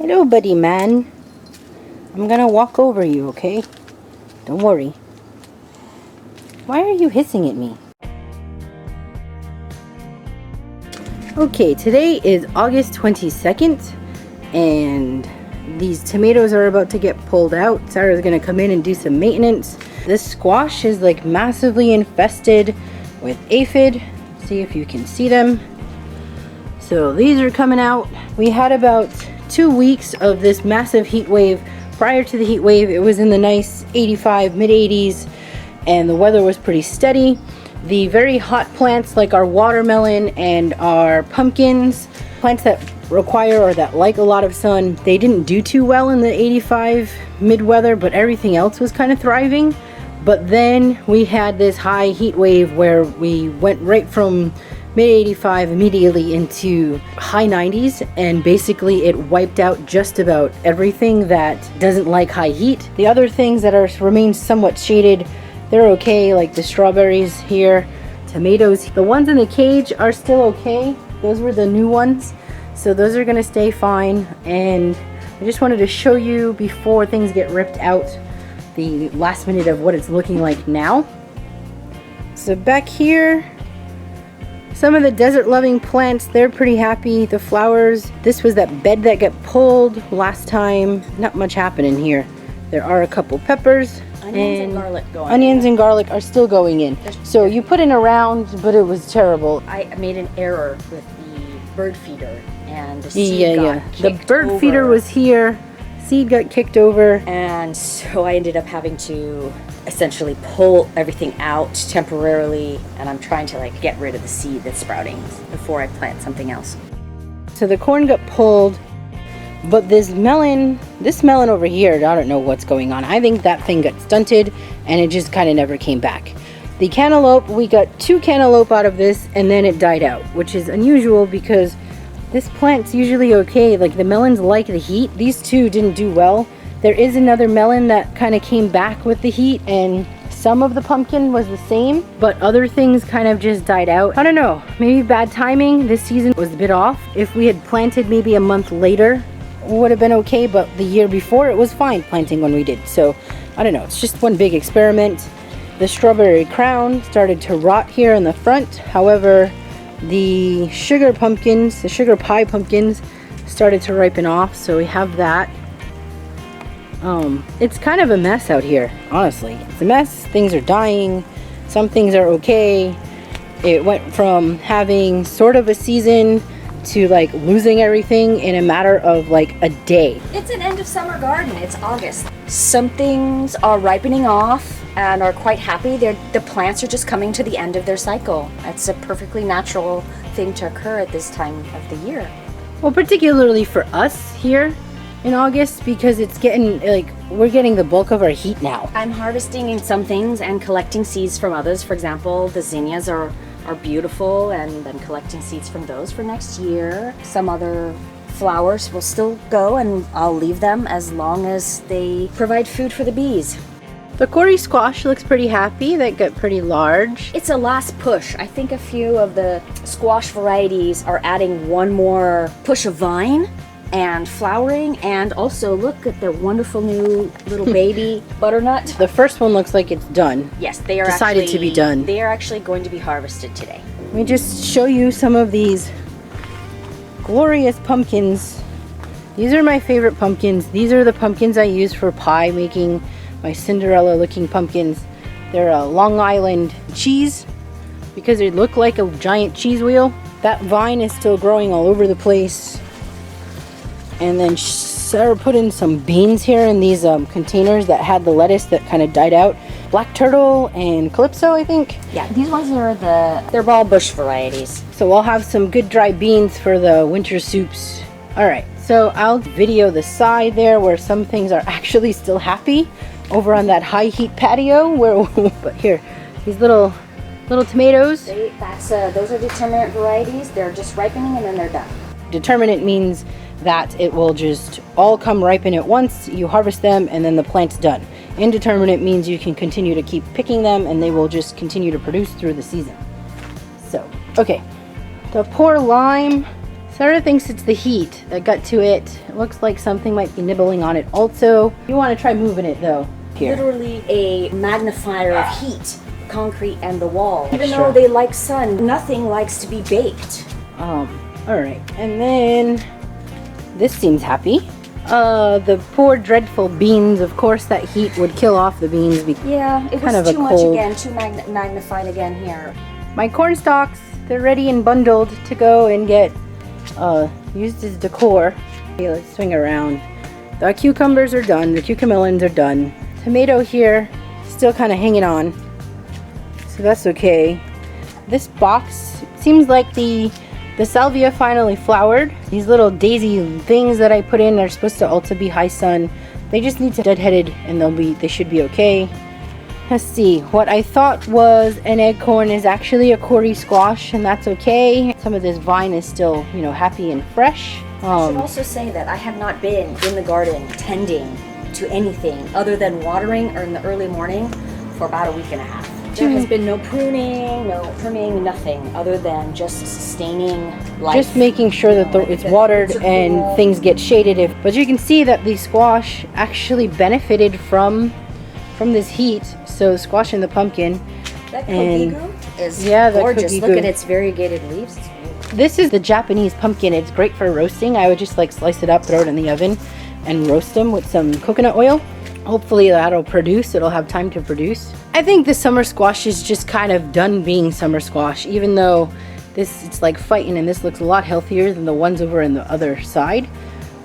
Hello, buddy man. I'm gonna walk over you, okay? Don't worry. Why are you hissing at me? Okay, today is August 22nd, and these tomatoes are about to get pulled out. Sarah's gonna come in and do some maintenance. This squash is like massively infested with aphid. See if you can see them. So these are coming out. We had about 2 weeks of this massive heat wave. Prior to the heat wave, it was in the nice 85, mid 80s, and the weather was pretty steady. The very hot plants like our watermelon and our pumpkins, plants that require or that like a lot of sun, they didn't do too well in the 85 mid weather, but everything else was kind of thriving. But then we had this high heat wave where we went right from mid 85 immediately into high 90s, and basically it wiped out just about everything that doesn't like high heat. The other things that are remain somewhat shaded, they're okay, like the strawberries here, tomatoes. The ones in the cage are still okay. Those were the new ones, so those are gonna stay fine. And I just wanted to show you before things get ripped out the last minute of what it's looking like now. So back here, some of the desert loving plants, they're pretty happy. The flowers, this was that bed that got pulled last time. Not much happening here. There are a couple peppers. Onions and garlic going Onions and garlic are still going in. So you put in a round, but it was terrible. I made an error with the bird feeder, and the seed got The kicked bird over. feeder was here. Seed got kicked over. And so I ended up having to essentially pull everything out temporarily, and I'm trying to like get rid of the seed that's sprouting before I plant something else. So the corn got pulled, but this melon over here, I don't know what's going on. I think that thing got stunted and it just kind of never came back. The cantaloupe, we got 2 cantaloupe out of this and then it died out, which is unusual because this plant's usually okay. Like the melons like the heat. These 2 didn't do well. There is another melon that kind of came back with the heat, and some of the pumpkin was the same, but other things kind of just died out. I don't know, maybe bad timing. This season was a bit off. If we had planted maybe a month later, it would have been okay, but the year before it was fine planting when we did. So I don't know, it's just one big experiment. The strawberry crown started to rot here in the front. However, the sugar pumpkins, the sugar pie pumpkins, started to ripen off, so we have that. It's kind of a mess out here, honestly. It's a mess. Things are dying. Some things are okay. It went from having sort of a season to like losing everything in a matter of like a day. It's an end of summer garden. It's August. Some things are ripening off and are quite happy. The plants are just coming to the end of their cycle. It's a perfectly natural thing to occur at this time of the year. Well, particularly for us here in August, because it's getting like we're getting the bulk of our heat now. I'm harvesting in some things and collecting seeds from others. For example, the zinnias are beautiful, and then collecting seeds from those for next year. Some other flowers will still go, and I'll leave them as long as they provide food for the bees. The Cory squash looks pretty happy. That got pretty large. It's a last push. I think a few of the squash varieties are adding one more push of vine and flowering, and also look at the wonderful new little baby butternut. The first one looks like it's done. Yes, they are decided to be done. They are actually going to be harvested today. Let me just show you some of these glorious pumpkins. These are my favorite pumpkins. These are the pumpkins I use for pie making, my Cinderella looking pumpkins. They're a Long Island cheese because they look like a giant cheese wheel. That vine is still growing all over the place. And then Sarah put in some beans here in these containers that had the lettuce that kind of died out. Black turtle and calypso, I think. Yeah, these ones are they're all bush varieties. So I'll have some good dry beans for the winter soups. All right, so I'll video the side there where some things are actually still happy over on that high heat patio where, but here, these little tomatoes. Those are determinate varieties. They're just ripening and then they're done. Determinate means that it will just all come ripen at once. You harvest them and then the plant's done. Indeterminate means you can continue to keep picking them and they will just continue to produce through the season. So, okay. The poor lime. Sarah thinks it's the heat that got to it. It looks like something might be nibbling on it also. You want to try moving it though. Here. Literally a magnifier of heat, concrete and the wall. Even Sure. though they like sun, nothing likes to be baked. All right. And then this seems happy. The poor dreadful beans. Of course, that heat would kill off the beans. Yeah, it kind was of too a much cold. again, too magnified again here. My corn stalks, they're ready and bundled to go and get used as decor. Okay, let's swing around. The cucumbers are done. The cucamelons are done. Tomato here, still kind of hanging on. So that's okay. This box seems like the salvia finally flowered. These little daisy things that I put in are supposed to also be high sun. They just need to deadheaded and they should be okay. Let's see, what I thought was an eggcorn is actually a Cory squash, and that's okay. Some of this vine is still, you know, happy and fresh. I should also say that I have not been in the garden tending to anything other than watering or in the early morning for about a week and a half. There has been no pruning, no trimming, nothing other than just sustaining life. Just making sure that it's watered and things get shaded. But you can see that the squash actually benefited from this heat. So squash and the pumpkin. That And kogigu is yeah, the gorgeous. Look kogigu. at its variegated leaves. It's beautiful. This is the Japanese pumpkin. It's great for roasting. I would just like slice it up, throw it in the oven, and roast them with some coconut oil. Hopefully that'll produce. It'll have time to produce. I think the summer squash is just kind of done being summer squash, even though it's like fighting, and this looks a lot healthier than the ones over on the other side.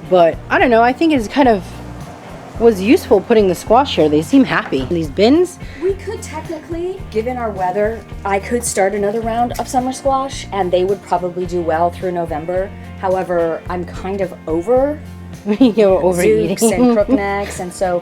But I don't know. I think it's kind of was useful putting the squash here. They seem happy. These bins. We could technically, given our weather, I could start another round of summer squash and they would probably do well through November. However, I'm kind of over You're overeating. zooks and crooknecks, and so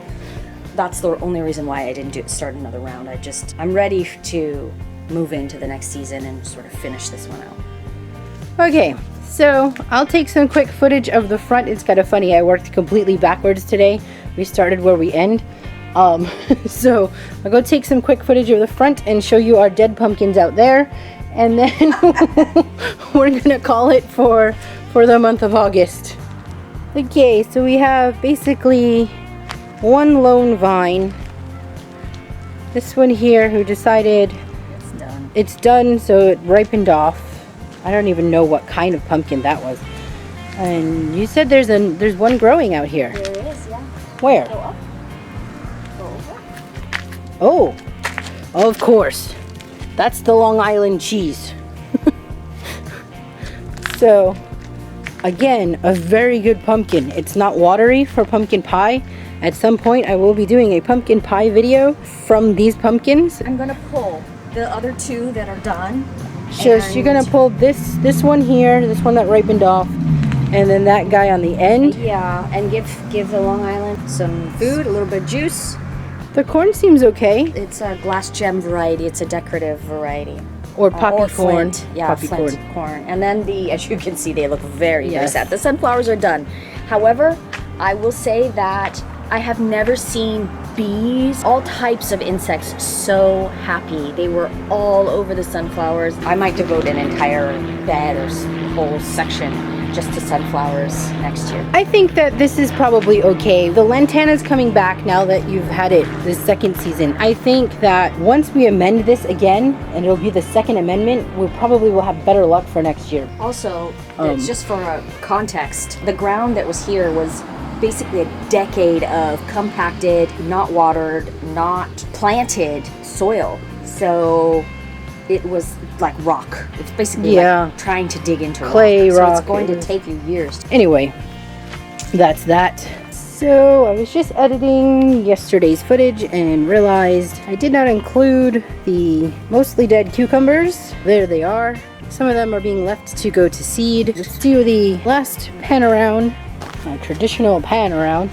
that's the only reason why I didn't start another round. I'm ready to move into the next season and sort of finish this one out. Okay, so I'll take some quick footage of the front. It's kind of funny. I worked completely backwards today. We started where we end. So I'll go take some quick footage of the front and show you our dead pumpkins out there. And then we're gonna call it for the month of August. Okay, so we have basically one lone vine. This one here who decided It's done. it's done, so it ripened off. I don't even know what kind of pumpkin that was. And you said there's one growing out here. There it is, yeah. Where? Go up. Go over. Oh, of course. That's the Long Island cheese. So, again, a very good pumpkin. It's not watery for pumpkin pie. At some point, I will be doing a pumpkin pie video from these pumpkins. I'm gonna pull the other two that are done. So you're gonna pull this one here, this one that ripened off, and then that guy on the end. Yeah, and give the Long Island some food, a little bit of juice. The corn seems okay. It's a glass gem variety. It's a decorative variety. Or poppy Or corn. flint. Yeah, Poppy flint corn. And then as you can see, they look very, very Yes. sad. The sunflowers are done. However, I will say that I have never seen bees, all types of insects, so happy. They were all over the sunflowers. I might devote an entire bed or whole section just to sunflowers next year. I think that this is probably okay. The lantana's coming back now that you've had it this second season. I think that once we amend this again, and it'll be the second amendment, we probably will have better luck for next year. Also, it's just for context, the ground that was here was basically a decade of compacted, not watered, not planted soil. So it was like rock. It's basically like trying to dig into Clay rock. rock. So it's going to take you years. Anyway, that's that. So I was just editing yesterday's footage and realized I did not include the mostly dead cucumbers. There they are. Some of them are being left to go to seed. Let's do the last pan around, a traditional pan around.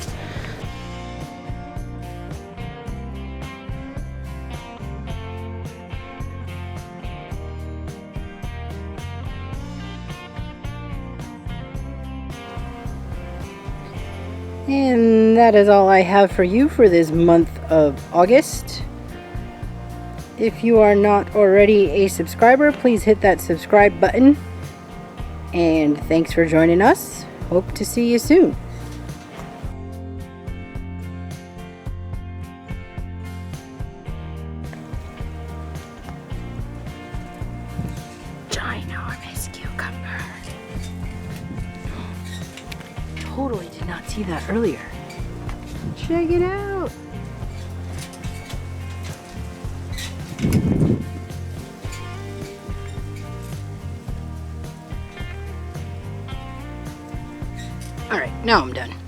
And that is all I have for you for this month of August. If you are not already a subscriber, please hit that subscribe button. And thanks for joining us. Hope to see you soon. Ginormous cucumber. Totally did not see that earlier. Check it out. All right, now I'm done.